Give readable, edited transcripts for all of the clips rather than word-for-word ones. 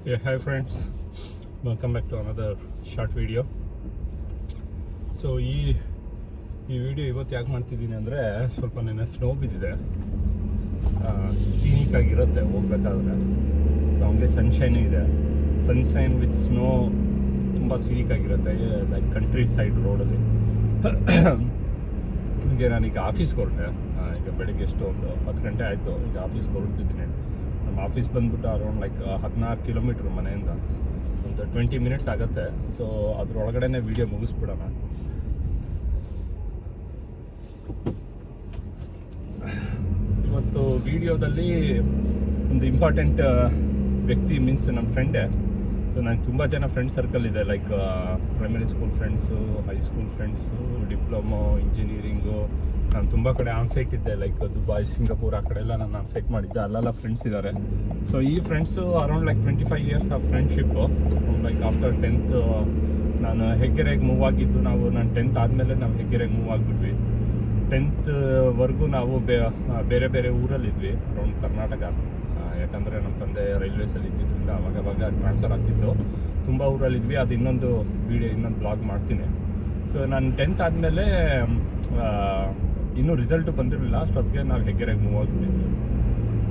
Yeah, hi friends, welcome back to another short video. So ಈ video ಇವತ್ತು ಯಾಕೆ ಮಾಡ್ತಿದ್ದೀನಿ ಅಂದರೆ ಸ್ವಲ್ಪ ನೆನ್ನೆ ಸ್ನೋ ಬಿದ್ದಿದೆ, ಸೀನಿಕ್ ಆಗಿರುತ್ತೆ ಹೋಗ್ಬೇಕಾದ್ರೆ. ಸೊ ಹಂಗೆ ಸನ್ಶೈನು ಇದೆ, ಸನ್ಶೈನ್ ವಿತ್ ಸ್ನೋ ತುಂಬ ಸೀನಿಕ್ ಆಗಿರುತ್ತೆ, ಲೈಕ್ ಕಂಟ್ರಿ ಸೈಡ್ ರೋಡಲ್ಲಿ. ಹೀಗೆ ನಾನೀಗ ಆಫೀಸ್ಗೆ ಹೊರಟೆ, ಈಗ ಬೆಳಿಗ್ಗೆ ಎಷ್ಟು ಒಂದು 10 ಗಂಟೆ ಆಯಿತು, ಈಗ ಆಫೀಸ್ಗೆ ಹೊರಡ್ತಿದ್ದೀನಿ. ನಮ್ಮ ಆಫೀಸ್ ಬಂದ್ಬಿಟ್ಟು ಅರೌಂಡ್ ಲೈಕ್ 16 ಕಿಲೋಮೀಟ್ರ್ ಮನೆಯಿಂದ, ಒಂದು 20 ಮಿನಿಟ್ಸ್ ಆಗುತ್ತೆ. ಸೊ ಅದ್ರೊಳಗಡೆನೇ ವೀಡಿಯೋ ಮುಗಿಸ್ಬಿಡೋಣ. ಇವತ್ತು ವಿಡಿಯೋದಲ್ಲಿ ಒಂದು ಇಂಪಾರ್ಟೆಂಟ್ ವ್ಯಕ್ತಿ ಮೀನ್ಸ್ ನನ್ನ ಫ್ರೆಂಡೇ. ಸೊ ನಂಗೆ ತುಂಬ ಜನ ಫ್ರೆಂಡ್ ಸರ್ಕಲ್ ಇದೆ, like primary school friends, high school friends, diploma, engineering. ನಾನು ತುಂಬ ಕಡೆ ಆನ್ಸೈಟ್ ಇದ್ದೆ, ಲೈಕ್ ದುಬಾಯ್, ಸಿಂಗಾಪುರ್ ಆ ಕಡೆ ಎಲ್ಲ ನಾನು ಆನ್ಸೈಟ್ ಮಾಡಿದ್ದೆ, ಅಲ್ಲೆಲ್ಲ ಫ್ರೆಂಡ್ಸ್ ಇದ್ದಾರೆ. ಸೊ ಈ friends around like 25 years of friendship. Like after 10th ನಾನು ಹೆಗ್ಗೆರೆಗೆ ಮೂವ್ ಆಗಿದ್ದು, ನಾನು 10th ಆದಮೇಲೆ ನಾವು ಹೆಗ್ಗೆರೆಗೆ ಮೂವ್ ಆಗಿಬಿಟ್ವಿ. 10th ನಾವು ಬೇರೆ ಬೇರೆ ಊರಲ್ಲಿದ್ವಿ ಅರೌಂಡ್ ಕರ್ನಾಟಕ. ಯಾಕಂದರೆ ನಮ್ಮ ತಂದೆ ರೈಲ್ವೇಸಲ್ಲಿ ಇದ್ದಿದ್ದರಿಂದ ಅವಾಗ ಟ್ರಾನ್ಸ್ಫರ್ ಆಗ್ತಿತ್ತು. ತುಂಬ ಊರಲ್ಲಿದ್ವಿ, ಅದು ಇನ್ನೊಂದು ಬ್ಲಾಗ್ ಮಾಡ್ತೀನಿ. ಸೊ ನಾನು 10th ಆದಮೇಲೆ ಇನ್ನೂ ರಿಸಲ್ಟು ಬಂದಿರಲಿಲ್ಲ, ಅಷ್ಟೊತ್ತಿಗೆ ನಾವು ಹೆಗ್ಗೆರೆಗೆ ಮೂವ್ ಆಗಿಬಿಟ್ಟಿದ್ವಿ.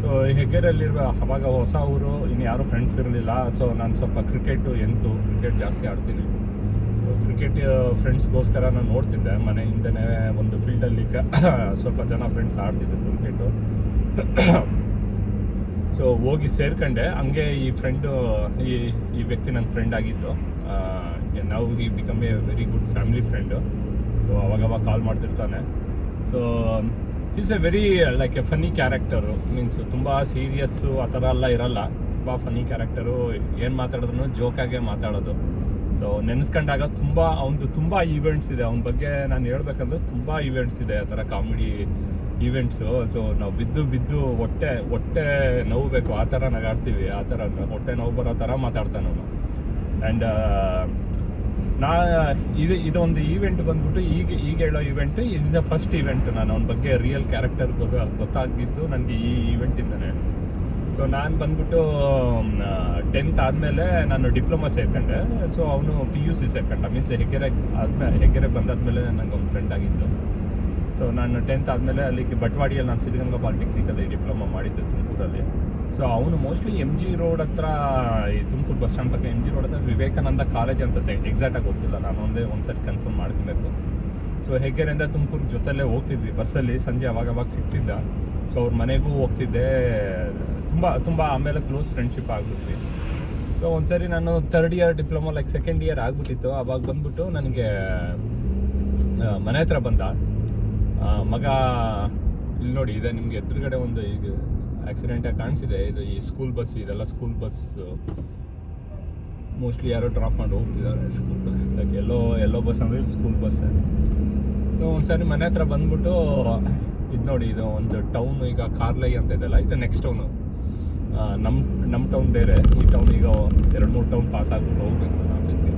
ಸೊ ಹೆಗ್ಗೆರೆಯಲ್ಲಿರುವ ಅವಾಗ ಹೊಸ ಊರು, ಇನ್ನು ಯಾರೂ ಫ್ರೆಂಡ್ಸ್ ಇರಲಿಲ್ಲ. ಸೊ ನಾನು ಸ್ವಲ್ಪ ಕ್ರಿಕೆಟ್ ಜಾಸ್ತಿ ಆಡ್ತೀನಿ. ಸೊ ಕ್ರಿಕೆಟ್ ಫ್ರೆಂಡ್ಸ್ಗೋಸ್ಕರ ನಾನು ನೋಡ್ತಿದ್ದೆ, ಮನೆ ಹಿಂದೆನೇ ಒಂದು ಫೀಲ್ಡಲ್ಲಿ ಸ್ವಲ್ಪ ಜನ ಫ್ರೆಂಡ್ಸ್ ಆಡ್ತಿದ್ರು ಕ್ರಿಕೆಟು. ಸೊ ಹೋಗಿ ಸೇರ್ಕೊಂಡೆ. ಹಂಗೆ ಈ ವ್ಯಕ್ತಿ ನನ್ನ ಫ್ರೆಂಡ್ ಆಗಿದ್ದು. ನಾವು ಈ become a very good family friend. So ಅವಾಗವಾಗ ಕಾಲ್ ಮಾಡ್ತಿರ್ತಾನೆ. So is a very like a funny character, means ತುಂಬ ಸೀರಿಯಸ್ಸು ಆ ಥರ ಎಲ್ಲ ಇರಲ್ಲ, ತುಂಬ ಫನ್ನಿ ಕ್ಯಾರೆಕ್ಟರು. ಏನು ಮಾತಾಡಿದ್ರು ಜೋಕಾಗೆ ಮಾತಾಡೋದು. ಸೊ ನೆನೆಸ್ಕೊಂಡಾಗ ಅವನದು ತುಂಬ ಈವೆಂಟ್ಸ್ ಇದೆ, ಅವನ ಬಗ್ಗೆ ನಾನು ಹೇಳ್ಬೇಕಂದ್ರೆ ತುಂಬ ಈವೆಂಟ್ಸ್ ಇದೆ, ಆ ಥರ ಕಾಮಿಡಿ ಈವೆಂಟ್ಸು. ಸೊ ನಾವು ಬಿದ್ದು ಹೊಟ್ಟೆ ನೋವು ಆ ಥರ ನಗಾಡ್ತೀವಿ, ಆ ಥರ ಹೊಟ್ಟೆ ನೋವು ಬರೋ ಥರ ಮಾತಾಡ್ತಾನೆ ಅವನು. ಆ್ಯಂಡ್ ಇದೊಂದು ಈವೆಂಟ್ ಬಂದ್ಬಿಟ್ಟು ಈಗ ಹೇಳೋ event is the first event. ನಾನು ಅವನ ಬಗ್ಗೆ ರಿಯಲ್ ಕ್ಯಾರೆಕ್ಟರ್ ಗೊತ್ತಾಗಿದ್ದು ನನಗೆ ಈ ಈವೆಂಟಿಂದನೇ. ಸೊ ನಾನು ಬಂದ್ಬಿಟ್ಟು 10th ಆದಮೇಲೆ ನಾನು ಡಿಪ್ಲೊಮಾ ಸೇರ್ಕೊಂಡೆ. ಸೊ ಅವನು PUC ಸೇರ್ಕೊಂಡ, ಮೀನ್ಸ್ ಹೆಗ್ಗೆರೆಗೆ ಬಂದಾದ್ಮೇಲೆ ನನಗೆ ಒಂದು ಫ್ರೆಂಡ್ ಆಗಿದ್ದು. ಸೊ ನಾನು 10th ಆದಮೇಲೆ ಅಲ್ಲಿಗೆ ಬಟ್ವಾಡಿಯಲ್ಲಿ ನಾನು ಸಿದ್ಧಗಂಗಾ ಪಾಲಿಟೆಕ್ನಿಕಲ್ಲಿ ಡಿಪ್ಲೊಮಾ ಮಾಡಿದ್ದೆ ತುಮಕೂರಲ್ಲಿ. ಸೊ ಅವನು ಮೋಸ್ಟ್ಲಿ MG ರೋಡ್ ಹತ್ರ, ಈ ತುಮಕೂರು ಬಸ್ ಸ್ಟ್ಯಾಂಡ್ ಪಕ್ಕ MG ರೋಡ್ ಹತ್ರ ವಿವೇಕಾನಂದ ಕಾಲೇಜ್ ಅನ್ಸುತ್ತೆ, ಎಕ್ಸಾಕ್ಟಾಗಿ ಗೊತ್ತಿಲ್ಲ, ನಾನು ಒಂದ್ಸರಿ ಕನ್ಫರ್ಮ್ ಮಾಡ್ಕೊಬೇಕು. ಸೊ ಹೆಗ್ಗೆರೆಯಿಂದ ತುಮಕೂರು ಜೊತೆಲೇ ಹೋಗ್ತಿದ್ವಿ ಬಸ್ಸಲ್ಲಿ, ಸಂಜೆ ಅವಾಗವಾಗ ಸಿಗ್ತಿದ್ದ. ಸೊ ಅವ್ರ ಮನೆಗೂ ಹೋಗ್ತಿದ್ದೆ, ತುಂಬ ಆಮೇಲೆ ಕ್ಲೋಸ್ ಫ್ರೆಂಡ್ಶಿಪ್ ಆಗಿಬಿಟ್ವಿ. ಸೊ ಒಂದ್ಸರಿ ನಾನು 3rd year diploma like 2nd year ಆಗಿಬಿಟ್ಟಿತ್ತು. ಅವಾಗ ಬಂದ್ಬಿಟ್ಟು ನನಗೆ ಮನೆ ಹತ್ರ ಬಂದ ಮಗ. ಇಲ್ಲಿ ನೋಡಿ, ಇದೆ ನಿಮ್ಗೆ ಎದುರುಗಡೆ ಒಂದು ಈಗ ಆಕ್ಸಿಡೆಂಟಾಗಿ ಕಾಣಿಸಿದೆ, ಇದು ಈ ಸ್ಕೂಲ್ ಬಸ್, ಇದೆಲ್ಲ ಸ್ಕೂಲ್ ಬಸ್. ಮೋಸ್ಟ್ಲಿ ಯಾರೋ ಡ್ರಾಪ್ ಮಾಡಿ ಹೋಗ್ತಿದ್ದಾರೆ ಸ್ಕೂಲ್ ಬಸ್, ಲೈಕ್ ಎಲ್ಲೋ ಬಸ್ ಅಂದರೆ ಸ್ಕೂಲ್ ಬಸ್. ಸೊ ಒಂದ್ಸರಿ ಮನೆ ಹತ್ರ ಬಂದ್ಬಿಟ್ಟು, ಇದು ನೋಡಿ, ಇದು ಒಂದು ಟೌನ್, ಈಗ ಕಾರ್ಲೈ ಅಂತ ಇದೆಲ್ಲ, ಇದು ನೆಕ್ಸ್ಟ್ ಟೌನು. ನಮ್ಮ ಟೌನ್ ಬೇರೆ, ಈ ಟೌನ್ ಈಗ 2-3 ಟೌನ್ ಪಾಸ್ ಆಗ್ಬಿಟ್ಟು ಹೋಗ್ಬೇಕು ನಾನು ಆಫೀಸ್ಗೆ.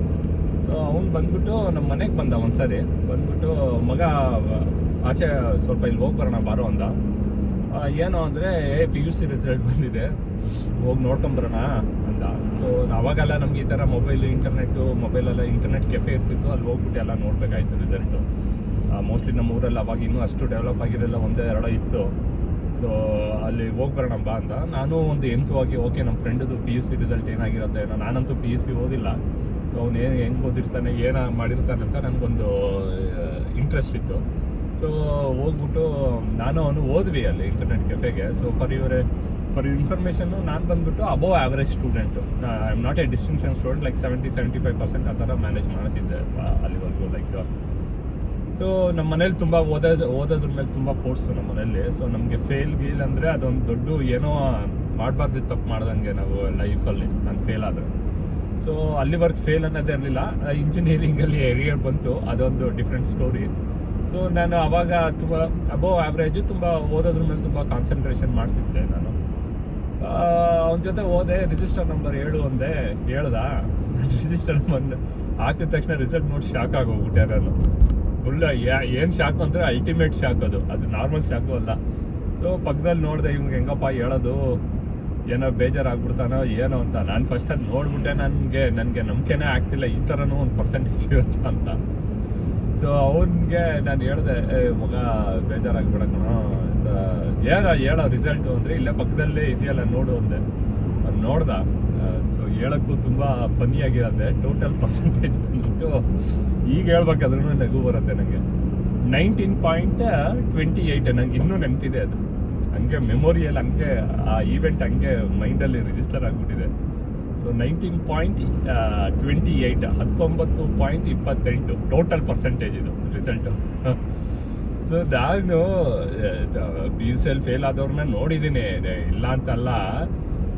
ಸೊ ಅವ್ನು ಬಂದ್ಬಿಟ್ಟು ನಮ್ಮ ಮನೆಗೆ ಬಂದ ಒಂದ್ಸರಿ, ಬಂದ್ಬಿಟ್ಟು ಮಗ ಆಚೆ ಸ್ವಲ್ಪ ಇಲ್ಲಿ ಹೋಗಿ ಬರೋಣ ಬಾರೋ ಅಂದ. ಏನೋ ಅಂದರೆ PUC ರಿಸಲ್ಟ್ ಬಂದಿದೆ, ಹೋಗಿ ನೋಡ್ಕೊಂಬರೋಣ ಅಂದ. ಸೊ ಅವಾಗೆಲ್ಲ ನಮ್ಗೆ ಈ ಥರ ಮೊಬೈಲೆಲ್ಲ ಇಂಟರ್ನೆಟ್ ಕೆಫೆ ಇರ್ತಿತ್ತು, ಅಲ್ಲಿ ಹೋಗ್ಬಿಟ್ಟು ಎಲ್ಲ ನೋಡಬೇಕಾಯ್ತು ರಿಸಲ್ಟು. ಮೋಸ್ಟ್ಲಿ ನಮ್ಮ ಊರಲ್ಲಿ ಅವಾಗ ಇನ್ನೂ ಅಷ್ಟು ಡೆವಲಪ್ ಆಗಿರಲಿಲ್ಲ, 1-2 ಇತ್ತು. ಸೊ ಅಲ್ಲಿ ಹೋಗಿ ಬರೋಣ ಬಾ ಅಂದ. ನಾನು ಒಂದು ಎಂತವಾಗಿ ಓಕೆ, ನಮ್ಮ ಫ್ರೆಂಡ್ದು PUC ರಿಸಲ್ಟ್ ಏನಾಗಿರುತ್ತೆ ಏನೋ, ನಾನಂತೂ PUC ಓದಿಲ್ಲ. ಸೊ ಅವನು ಹೆಂಗೆ ಓದಿರ್ತಾನೆ, ಏನು ಮಾಡಿರ್ತಾನೆ ಅಂತ ನನಗೊಂದು ಇಂಟ್ರೆಸ್ಟ್ ಇತ್ತು. ಸೊ ಹೋಗ್ಬಿಟ್ಟು ಅವನು ಓದ್ವಿ ಅಲ್ಲಿ ಇಂಟರ್ನೆಟ್ ಕೆಫೆಗೆ. ಸೊ ಫಾರ್ ಇನ್ಫಾರ್ಮೇಷನ್ನು, ನಾನು ಬಂದ್ಬಿಟ್ಟು above average student. I am not A distinction student, like 70-75% ಆ ಥರ ಮ್ಯಾನೇಜ್ ಮಾಡ್ತಿದ್ದೆ ಅಲ್ಲಿವರೆಗೂ. ಲೈಕ್ ಸೊ ನಮ್ಮ ಮನೇಲಿ ತುಂಬ ಓದೋದ್ರ ಮೇಲೆ ತುಂಬ ಫೋರ್ಸು ನಮ್ಮ ಮನೇಲಿ. ಸೊ ನಮಗೆ ಗೀಲ್ ಅಂದರೆ ಅದೊಂದು ದೊಡ್ಡ ಏನೋ ಮಾಡಬಾರ್ದಿತ್ತು, ತಪ್ಪು ಮಾಡ್ದಂಗೆ ನಾವು ಲೈಫಲ್ಲಿ. ನಾನು ಫೇಲ್ ಆದರೆ, ಸೊ ಅಲ್ಲಿವರೆಗೆ ಫೇಲ್ ಅನ್ನೋದೇ ಇರಲಿಲ್ಲ. ಇಂಜಿನಿಯರಿಂಗಲ್ಲಿ ಎರಿಯರ್ ಬಂತು, ಅದೊಂದು ಡಿಫ್ರೆಂಟ್ ಸ್ಟೋರಿ. ಸೊ ನಾನು ಅವಾಗ ತುಂಬ ಅಬೋವ್ ಆ್ಯಾವ್ರೇಜು, ತುಂಬ ಓದೋದ್ರ ಮೇಲೆ ತುಂಬ ಕಾನ್ಸಂಟ್ರೇಷನ್ ಮಾಡ್ತಿದ್ದೆ ನಾನು. ಅವನ ಜೊತೆ ಹೋದೆ, ರಿಜಿಸ್ಟರ್ ನಂಬರ್ 7 ಅಂದೆ, ಹೇಳ್ದ. ರಿಜಿಸ್ಟರ್ ನಂಬರ್ ಹಾಕಿದ ತಕ್ಷಣ ರಿಸಲ್ಟ್ ನೋಡಿ ಶಾಕ್ ಆಗೋಗ್ಬಿಟ್ಟೆ ನಾನು. ಫುಲ್ ಏನು ಶಾಕು ಅಂದರೆ ಅಲ್ಟಿಮೇಟ್ ಶಾಕ್, ಅದು ನಾರ್ಮಲ್ ಶಾಕು ಅಲ್ಲ. ಸೊ ಪಕ್ಕದಲ್ಲಿ ನೋಡಿದೆ, ಇವ್ನಿಗೆ ಹೆಂಗಪ್ಪ ಹೇಳೋದು ಏನೋ ಬೇಜಾರಾಗ್ಬಿಡ್ತಾನೋ ಏನೋ ಅಂತ. ನಾನು ಫಸ್ಟ್ ಅದು ನೋಡ್ಬಿಟ್ಟೆ ನನಗೆ ನಂಬಿಕೆನೇ ಆಗ್ತಿಲ್ಲ ಈ ಥರನೂ ಒಂದು ಪರ್ಸೆಂಟೇಜ್ ಇರುತ್ತೆ ಅಂತ. ಸೊ ಅವನಿಗೆ ನಾನು ಹೇಳಿದೆ, ಮಗ ಬೇಜಾರಾಗ್ಬಿಡ ಕಣೋ ಅಂತ. ಹೇಳೋ ರಿಸಲ್ಟು ಅಂದರೆ ಇಲ್ಲೇ ಪಕ್ಕದಲ್ಲೇ ಇದೆಯಲ್ಲ ನೋಡು ಅಂದೆ. ಅದು ನೋಡ್ದ. ಸೊ ಹೇಳೋಕ್ಕೂ ತುಂಬ ಫನ್ನಿಯಾಗಿರುತ್ತೆ. ಟೋಟಲ್ ಪರ್ಸೆಂಟೇಜ್ ಬಂದ್ಬಿಟ್ಟು ಈಗ ಹೇಳ್ಬೇಕಾದ್ರೂ ನಗು ಬರುತ್ತೆ ನನಗೆ. 19.28 ನಂಗೆ ಇನ್ನೂ ನೆನಪಿದೆ ಅದು. ಹಂಗೆ ಮೆಮೊರಿಯಲ್ಲಿ ಹಂಗೆ ಆ ಈವೆಂಟ್ ಹಂಗೆ ಮೈಂಡಲ್ಲಿ ರಿಜಿಸ್ಟರ್ ಆಗಿಬಿಟ್ಟಿದೆ. ಸೊ 19.28 19.28 ಟೋಟಲ್ ಪರ್ಸೆಂಟೇಜ್ ಇದು ರಿಸಲ್ಟು. ಸೊ ನಾನು PUCಯಲ್ಲಿ ಫೇಲ್ ಆದವ್ರನ್ನ ನೋಡಿದ್ದೀನಿ, ಇಲ್ಲ ಅಂತಲ್ಲ.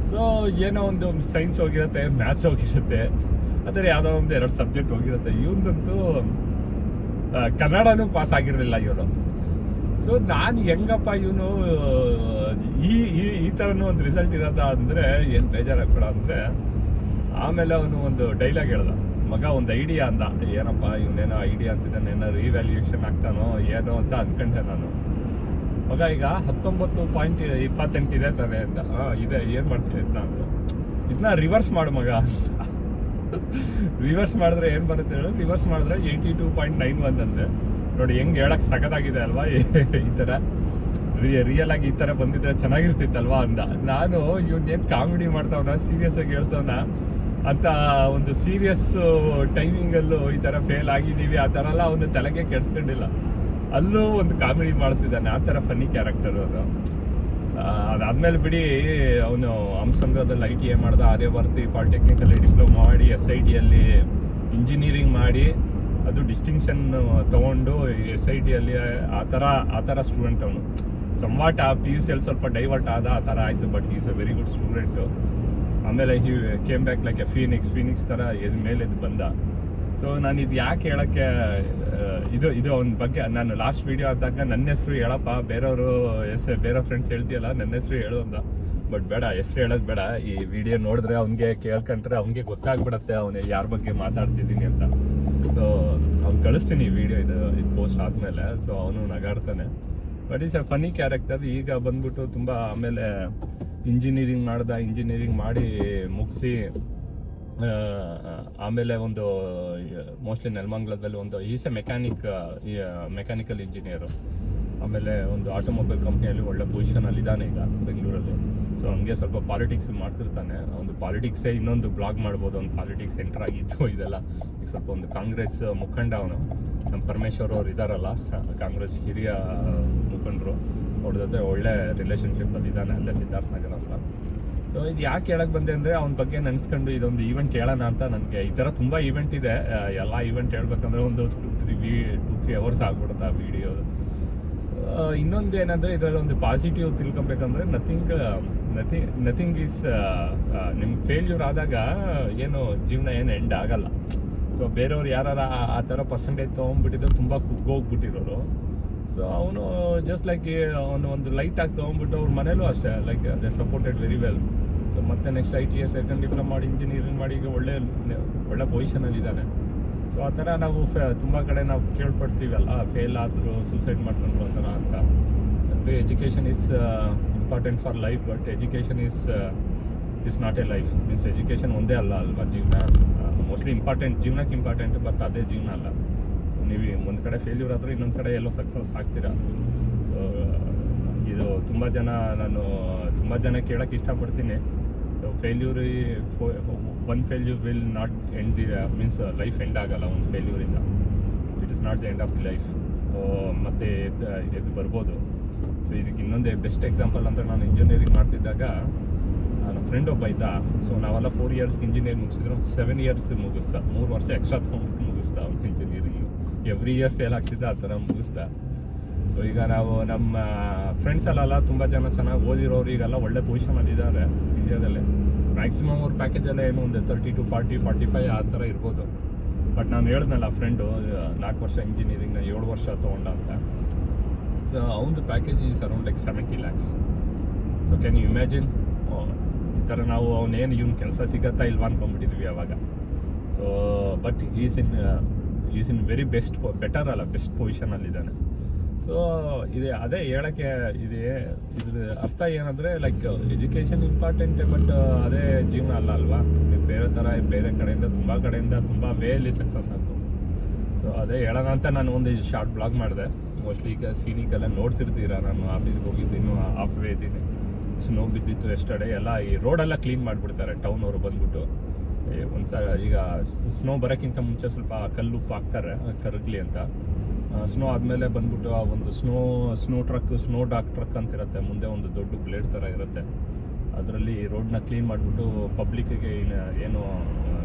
ಸೊ ಏನೋ ಒಂದು ಸೈನ್ಸ್ ಹೋಗಿರುತ್ತೆ, ಮ್ಯಾಥ್ಸ್ ಹೋಗಿರುತ್ತೆ, ಅದರ ಯಾವುದೋ ಒಂದು 2 ಸಬ್ಜೆಕ್ಟ್ ಹೋಗಿರುತ್ತೆ. ಇವನಂತೂ ಕನ್ನಡನೂ ಪಾಸ್ ಆಗಿರಲಿಲ್ಲ ಇವನು. ಸೊ ನಾನು ಹೆಂಗಪ್ಪ ಇವನು ಈ ಥರನೂ ಒಂದು ರಿಸಲ್ಟ್ ಇರೋದ ಅಂದರೆ ಏನು ಬೇಜಾರಾಗ್ಬೇಡ ಅಂದರೆ. ಆಮೇಲೆ ಅವನು ಒಂದು ಡೈಲಾಗ್ ಹೇಳ್ದ, ಮಗ ಒಂದು ಐಡಿಯಾ ಅಂದ. ಏನಪ್ಪ ಇವನೇನೋ ಐಡಿಯಾ ಅಂತಿದ್ದಾನೆ, ಏನೋ ರಿವ್ಯಾಲ್ಯೂಯೇಷನ್ ಆಗ್ತಾನೋ ಏನೋ ಅಂತ ಅಂದ್ಕೊಂಡೆ ನಾನು. ಮಗ ಈಗ 19.28 ಇದೆ ತಾನೆ ಅಂತ. ಇದೆ, ಏನು ಮಾಡ್ತೀನಿ ಅಂತ ನಾನು. ಇದನ್ನ ರಿವರ್ಸ್ ಮಾಡು ಮಗ. ರಿವರ್ಸ್ ಮಾಡಿದ್ರೆ ಏನು ಬರುತ್ತೆ ಹೇಳಿ? ರಿವರ್ಸ್ ಮಾಡಿದ್ರೆ 82.91 ಅಂತೆ. ನೋಡಿ ಹೆಂಗೆ ಹೇಳಕ್ಕೆ ಸಖತ್ತಾಗಿದೆ ಅಲ್ವಾ? ಈ ಥರ ರಿಯಲ್ ಆಗಿ ಈ ಥರ ಬಂದಿದ್ರೆ ಚೆನ್ನಾಗಿರ್ತಿತ್ತಲ್ವಾ ಅಂದ. ನಾನು ಇವನ್ನೇನು ಕಾಮಿಡಿ ಮಾಡ್ತಾವನ, ಸೀರಿಯಸ್ ಆಗಿ ಹೇಳ್ತಾವನ ಅಂತ ಒಂದು ಸೀರಿಯಸ್ ಟೈಮಿಂಗಲ್ಲೂ ಈ ಥರ ಫೇಲ್ ಆಗಿದ್ದೀವಿ ಆ ಥರ ಎಲ್ಲ ಅವನು ತಲೆಗೆ ಕೆಡ್ಸ್ಕೊಂಡಿಲ್ಲ. ಅಲ್ಲೂ ಒಂದು ಕಾಮಿಡಿ ಮಾಡ್ತಿದ್ದಾನೆ. ಆ ಥರ ಫನ್ನಿ ಕ್ಯಾರೆಕ್ಟರ್ ಅದು. ಅದಾದ್ಮೇಲೆ ಬಿಡಿ, ಅವನು ಹಂಸಂದ್ರದಲ್ಲಿ ITA ಮಾಡ್ದ, ಆರ್ಯಭಾರತಿ ಪಾಲಿಟೆಕ್ನಿಕಲ್ಲಿ ಡಿಪ್ಲೊಮಾ ಮಾಡಿ, SITಯಲ್ಲಿ ಇಂಜಿನಿಯರಿಂಗ್ ಮಾಡಿ, ಅದು ಡಿಸ್ಟಿಂಕ್ಷನ್ ತೊಗೊಂಡು SITಯಲ್ಲಿ ಆ ಥರ ಸ್ಟೂಡೆಂಟ್ ಅವನು. ಸಂವಾಟ್ PUCಯಲ್ಲಿ ಸ್ವಲ್ಪ ಡೈವರ್ಟ್ ಆದ ಆ ಥರ ಆಯಿತು. But is a very good student. ಆಮೇಲೆ he came back like a phoenix ಥರ ಮೇಲೆ ಬಂದ. ಸೊ ನಾನು ಇದು ಯಾಕೆ ಹೇಳೋಕ್ಕೆ, ಇದು ಅವನ ಬಗ್ಗೆ ನಾನು ಲಾಸ್ಟ್ ವೀಡಿಯೋ ಆದಾಗ ನನ್ನ ಹೆಸರು ಹೇಳಪ್ಪ, ಬೇರೆಯವರು ಬೇರೆ ಫ್ರೆಂಡ್ಸ್ ಹೇಳ್ತೀಯಲ್ಲ ನನ್ನ ಹೆಸರು ಹೇಳು ಅಂದ. ಬಟ್ ಬೇಡ, ಹೆಸರು ಹೇಳೋದು ಬೇಡ. ಈ ವಿಡಿಯೋ ನೋಡಿದ್ರೆ ಅವ್ನಿಗೆ ಕೇಳ್ಕೊಂಡ್ರೆ ಅವ್ನಿಗೆ ಗೊತ್ತಾಗ್ಬಿಡತ್ತೆ ಅವನು ಯಾರ ಬಗ್ಗೆ ಮಾತಾಡ್ತಿದ್ದೀನಿ ಅಂತ. ಸೊ ಅವ್ನು ಕಳಿಸ್ತೀನಿ ಈ ವಿಡಿಯೋ ಇದು ಪೋಸ್ಟ್ ಆದಮೇಲೆ. ಸೊ ಅವನು ನಗಾಡ್ತಾನೆ. But is a funny character. ಈಗ ಬಂದ್ಬಿಟ್ಟು ತುಂಬ ಆಮೇಲೆ ಇಂಜಿನಿಯರಿಂಗ್ ಮಾಡಿ ಮುಗಿಸಿ, ಆಮೇಲೆ ಒಂದು ಮೋಸ್ಟ್ಲಿ ನೆಲಮಂಗಲದಲ್ಲಿ ಒಂದು ಈಸ್ ಎ ಮೆಕ್ಯಾನಿಕಲ್ ಇಂಜಿನಿಯರು. ಆಮೇಲೆ ಒಂದು ಆಟೋಮೊಬೈಲ್ ಕಂಪ್ನಿಯಲ್ಲಿ ಒಳ್ಳೆ ಪೊಸಿಷನಲ್ಲಿ ಇದ್ದಾನೆ ಈಗ ಬೆಂಗಳೂರಲ್ಲಿ. ಸೊ ಹಂಗೆ ಸ್ವಲ್ಪ ಪಾಲಿಟಿಕ್ಸ್ ಮಾಡ್ತಿರ್ತಾನೆ. ಒಂದು ಪಾಲಿಟಿಕ್ಸೇ ಇನ್ನೊಂದು ಬ್ಲಾಗ್ ಮಾಡ್ಬೋದು, ಒಂದು ಪಾಲಿಟಿಕ್ಸ್ ಎಂಟರ್ ಆಗಿತ್ತು ಇದೆಲ್ಲ. ಈಗ ಸ್ವಲ್ಪ ಒಂದು ಕಾಂಗ್ರೆಸ್ ಮುಖಂಡ ಅವನು. ನಮ್ಮ ಪರಮೇಶ್ವರ್ ಅವ್ರು ಇದ್ದಾರಲ್ಲ, ಕಾಂಗ್ರೆಸ್ ಹಿರಿಯ ಮುಖಂಡರು, ಅವ್ರ ಜೊತೆ ಒಳ್ಳೆ ರಿಲೇಷನ್ಶಿಪ್ಪಲ್ಲಿ ಇದ್ದಾನೆ ಅಲ್ಲೇ ಸಿದ್ಧಾರ್ಥ ನಗರ ಅಂತ. ಸೊ ಇದು ಯಾಕೆ ಹೇಳಕ್ಕೆ ಬಂದೆ ಅಂದರೆ ಅವನ ಬಗ್ಗೆ ನೆನೆಸ್ಕೊಂಡು ಇದೊಂದು ಈವೆಂಟ್ ಹೇಳೋಣ ಅಂತ. ನನಗೆ ಈ ಥರ ತುಂಬ ಈವೆಂಟ್ ಇದೆ. ಎಲ್ಲ ಈವೆಂಟ್ ಹೇಳ್ಬೇಕಂದ್ರೆ ಒಂದು 2-3 ಅವರ್ಸ್ ಆಗ್ಬಿಡುತ್ತೆ ಆ ವಿಡಿಯೋ. ಇನ್ನೊಂದು ಏನಂದರೆ ಇದರಲ್ಲಿ ಒಂದು ಪಾಸಿಟಿವ್ ತಿಳ್ಕೊಬೇಕಂದ್ರೆ ನಥಿಂಗ್ ಈಸ್ ನಿಮ್ಗೆ ಫೇಲ್ಯೂರ್ ಆದಾಗ ಏನು ಜೀವನ ಏನು ಎಂಡ್ ಆಗಲ್ಲ. ಸೊ ಬೇರೆಯವ್ರು ಯಾರು ಆ ಥರ ಪರ್ಸೆಂಟೇಜ್ ತೊಗೊಂಡ್ಬಿಟ್ಟಿದ್ರು, ತುಂಬ ಕುಗ್ಗೋಗ್ಬಿಟ್ಟಿರೋರು. ಸೊ ಅವನು ಜಸ್ಟ್ ಲೈಕ್ ಅವನು ಒಂದು ಲೈಟಾಗಿ ತೊಗೊಂಡ್ಬಿಟ್ಟು ಅವ್ರ ಮನೇಲೂ ಅಷ್ಟೇ like they supported very well. So ಮತ್ತೆ ನೆಕ್ಸ್ಟ್ ITA ಸೆಕೆಂಡ್ ಡಿಪ್ಲೊಮಾ ಮಾಡಿ ಇಂಜಿನಿಯರಿಂಗ್ ಮಾಡಿ ಈಗ ಒಳ್ಳೆ ಪೊಸಿಷನಲ್ಲಿ ಇದ್ದಾನೆ. ಸೊ ಆ ಥರ ನಾವು ತುಂಬ ಕಡೆ ನಾವು ಕೇಳ್ಪಡ್ತೀವಲ್ಲ, ಫೇಲ್ ಆದರೂ ಸೂಸೈಡ್ ಮಾಡ್ಕೊಂಡ್ರು ಆ ಥರ ಅಂತ. Education is important for life, but education is not A life. Means education ಒಂದೇ ಅಲ್ಲ ಅಲ್ವಾ ಜೀವನ. ಮೋಸ್ಟ್ಲಿ ಜೀವನಕ್ಕೆ ಇಂಪಾರ್ಟೆಂಟ್, ಬಟ್ ಅದೇ ಜೀವನ ಅಲ್ಲ. ನೀವು ಒಂದು ಕಡೆ ಫೇಲ್ಯೂರ್ ಆದರೂ ಇನ್ನೊಂದು ಕಡೆ ಎಲ್ಲೋ ಸಕ್ಸಸ್ ಆಗ್ತೀರಾ. ಸೊ ಇದು ತುಂಬ ಜನ ಕೇಳೋಕ್ಕೆ ಇಷ್ಟಪಡ್ತೀನಿ. So one failure will not end means life end ಆಗಲ್ಲ ಒಂದು ಫೇಲ್ಯೂರಿಂದ. It is not the end of the life. So ಮತ್ತೆ ಎದ್ದು ಬರ್ಬೋದು. ಸೊ ಇದಕ್ಕೆ ಇನ್ನೊಂದೇ ಬೆಸ್ಟ್ ಎಕ್ಸಾಂಪಲ್ ಅಂದರೆ, ನಾನು ಇಂಜಿನಿಯರಿಂಗ್ ಮಾಡ್ತಿದ್ದಾಗ ನನ್ನ ಫ್ರೆಂಡ್ ಒಬ್ಬ ಇದ್ದ. ಸೊ ನಾವೆಲ್ಲ 4 ಇಯರ್ಸ್ಗೆ ಇಂಜಿನಿಯರಿಂಗ್ ಮುಗಿಸಿದ್ರು, 7 ಇಯರ್ಸ್ ಮುಗಿಸ್ತಾ, 3 ವರ್ಷ ಎಕ್ಸ್ಟ್ರಾ ತೊಗೊಂಡು ಮುಗಿಸ್ತಾ ಅವ್ನು ಇಂಜಿನಿಯರಿಂಗ್. ಎವ್ರಿ ಇಯರ್ ಫೇಲ್ ಆಗ್ತಿದ್ದ, ಆ ಥರ ಮುಗಿಸ್ತಾ. ಸೊ ಈಗ ನಾವು ನಮ್ಮ ಫ್ರೆಂಡ್ಸಲ್ಲೆಲ್ಲ ತುಂಬ ಜನ ಚೆನ್ನಾಗಿ ಓದಿರೋರು ಈಗೆಲ್ಲ ಒಳ್ಳೆ ಪೊಸಿಷನಲ್ಲಿ ಇದ್ದಾರೆ ಇಂಡಿಯಾದಲ್ಲೇ. ಮ್ಯಾಕ್ಸಿಮಮ್ ಅವ್ರ ಪ್ಯಾಕೇಜೆಲ್ಲ ಏನು ಒಂದು 30 to 40, 45 ಆ ಥರ ಇರ್ಬೋದು. ಬಟ್ ನಾನು ಹೇಳ್ದನಲ್ಲ ಫ್ರೆಂಡು 4 ವರ್ಷ ಇಂಜಿನಿಯರಿಂಗ್ನ 7 ವರ್ಷ ತೊಗೊಂಡ ಅಂತ. ಸೊ ಅವನದು package is around like 70 lakhs. So can you imagine? ಈ ಥರ ನಾವು ಇವನು ಕೆಲಸ ಸಿಗತ್ತಾ ಇಲ್ವಾ ಅಂದ್ಕೊಂಡ್ಬಿಟ್ಟಿದ್ವಿ ಅವಾಗ. So but is in very best ಪೊಸಿಷನಲ್ಲಿದ್ದಾನೆ. ಸೊ ಇದೆ ಅದೇ ಹೇಳೋಕ್ಕೆ ಇದ್ರ ಅರ್ಥ ಏನಂದರೆ ಲೈಕ್ ಎಜುಕೇಷನ್ ಇಂಪಾರ್ಟೆಂಟೇ, ಬಟ್ ಅದೇ ಜೀವನ ಅಲ್ವಾ. ನೀವು ಬೇರೆ ಕಡೆಯಿಂದ ತುಂಬ ವೇಲಿ ಸಕ್ಸಸ್ ಆಗ್ಬೋದು. ಸೊ ಅದೇ ಹೇಳೋಣ ಅಂತ ನಾನು ಒಂದು ಶಾರ್ಟ್ ಬ್ಲಾಗ್ ಮಾಡಿದೆ. ಮೋಸ್ಟ್ಲಿ ಈಗ ಸೀನಿಗೆಲ್ಲ ನೋಡ್ತಿರ್ತೀರ, ನಾನು ಆಫೀಸ್ಗೆ ಹೋಗಿದ್ದೀನಿ, ಹಾಫ್ ವೇ ಇದ್ದೀನಿ. ಸ್ನೋ ಬಿದ್ದಿತ್ತು ಎಸ್ಟರ್ಡೇ, ಎಲ್ಲ ಈ ರೋಡೆಲ್ಲ ಕ್ಲೀನ್ ಮಾಡಿಬಿಡ್ತಾರೆ ಟೌನ್ ಅವರು ಬಂದ್ಬಿಟ್ಟು. ಒಂದ್ಸಲ ಈಗ ಸ್ನೋ ಬರೋಕ್ಕಿಂತ ಮುಂಚೆ ಸ್ವಲ್ಪ ಕಲ್ಲುಪ್ಪು ಹಾಕ್ತಾರೆ ಕರಗಲಿ ಅಂತ. ಸ್ನೋ ಆದಮೇಲೆ ಬಂದ್ಬಿಟ್ಟು ಆ ಒಂದು ಸ್ನೋ ಡಾಕ್ ಟ್ರಕ್ ಅಂತ ಇರುತ್ತೆ, ಮುಂದೆ ಒಂದು ದೊಡ್ಡ ಬ್ಲೇಡ್ ಥರ ಇರುತ್ತೆ. ಅದರಲ್ಲಿ ರೋಡ್ನ ಕ್ಲೀನ್ ಮಾಡಿಬಿಟ್ಟು ಪಬ್ಲಿಕ್ಕಿಗೆ ಏನು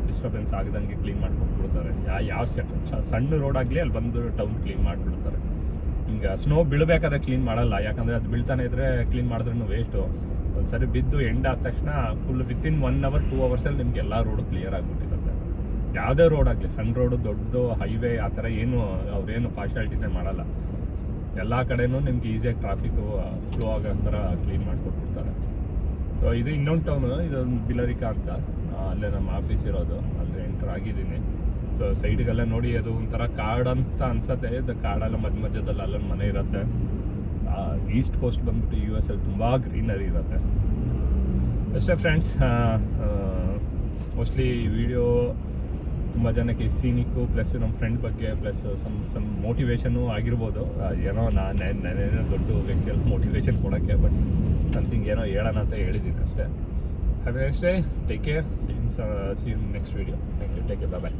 ಡಿಸ್ಟರ್ಬೆನ್ಸ್ ಆಗದಂಗೆ ಕ್ಲೀನ್ ಮಾಡ್ಕೊಟ್ಬಿಡ್ತಾರೆ. ಯಾವ ಸಣ್ಣ ರೋಡ್ ಆಗಲಿ ಅಲ್ಲಿ ಬಂದು ಟೌನ್ ಕ್ಲೀನ್ ಮಾಡಿಬಿಡ್ತಾರೆ. ಹಿಂಗೆ ಸ್ನೋ ಬೀಳಬೇಕಾದ್ರೆ ಕ್ಲೀನ್ ಮಾಡಲ್ಲ, ಯಾಕಂದರೆ ಅದು ಬೀಳ್ತಾನೆ ಇದ್ದರೆ ಕ್ಲೀನ್ ಮಾಡಿದ್ರೂ ವೇಸ್ಟು. ಒಂದು ಸರಿ ಬಿದ್ದು ಎಂಡ್ ಆದ ತಕ್ಷಣ ಫುಲ್ ವಿತಿನ್ 1 hour 2 hours ನಿಮ್ಗೆ ಎಲ್ಲ ರೋಡು ಕ್ಲಿಯರ್ ಆಗಿಬಿಟ್ಟಿರುತ್ತೆ. ಯಾವುದೇ ರೋಡ್ ಆಗಲಿ, ಸಣ್ಣ ರೋಡು ದೊಡ್ಡದು ಹೈವೇ ಆ ಥರ ಅವ್ರೇನು ಪಾರ್ಶಾಲಿಟಿನೇ ಮಾಡಲ್ಲ. ಎಲ್ಲ ಕಡೆನೂ ನಿಮ್ಗೆ ಈಸಿಯಾಗಿ ಟ್ರಾಫಿಕ್ಕು ಫ್ಲೋ ಆಗೋ ಥರ ಕ್ಲೀನ್ ಮಾಡಿಕೊಟ್ಬಿಡ್ತಾರೆ. ಸೊ ಇದು ಇನ್ನೊಂದು ಟೌನು, ಇದೊಂದು ಬಿಲರಿಕಾ ಅಂತ, ಅಲ್ಲೇ ನಮ್ಮ ಆಫೀಸ್ ಇರೋದು, ಅಲ್ಲಿ ಎಂಟರ್ ಆಗಿದ್ದೀನಿ. ಸೊ ಸೈಡ್ಗೆಲ್ಲ ನೋಡಿ ಅದು ಒಂಥರ ಕಾಡು ಅಂತ ಅನ್ಸತ್ತೆ. ಇದು ಕಾಡೆಲ್ಲ ಮಧ್ಯದಲ್ಲಿ ಅಲ್ಲೊಂದು ಮನೆ ಇರುತ್ತೆ. ಈಸ್ಟ್ ಕೋಸ್ಟ್ ಬಂದ್ಬಿಟ್ಟು US ಅಲ್ಲಿ ತುಂಬ ಗ್ರೀನರಿ ಇರುತ್ತೆ. ಅಷ್ಟೇ ಫ್ರೆಂಡ್ಸ್, ಮೋಸ್ಟ್ಲಿ ವಿಡಿಯೋ ತುಂಬ ಜನಕ್ಕೆ ಸೀನಿಕ್ಕು ಪ್ಲಸ್ ನಮ್ಮ ಫ್ರೆಂಡ್ ಬಗ್ಗೆ ಪ್ಲಸ್ ಸಮ್ ಮೋಟಿವೇಶನ್ನು ಆಗಿರ್ಬೋದು. ಏನೋ ನಾನೇನೋ ದೊಡ್ಡ ವ್ಯಕ್ತಿಯಲ್ಲಿ ಮೋಟಿವೇಶನ್ ಕೊಡೋಕ್ಕೆ, ಬಟ್ ಸಮಥಿಂಗ್ ಏನೋ ಹೇಳೋಣ ಅಂತ ಹೇಳಿದ್ದೀನಿ ಅಷ್ಟೇ. Have a nice day, take care, see you next video. Thank you, take care, bye.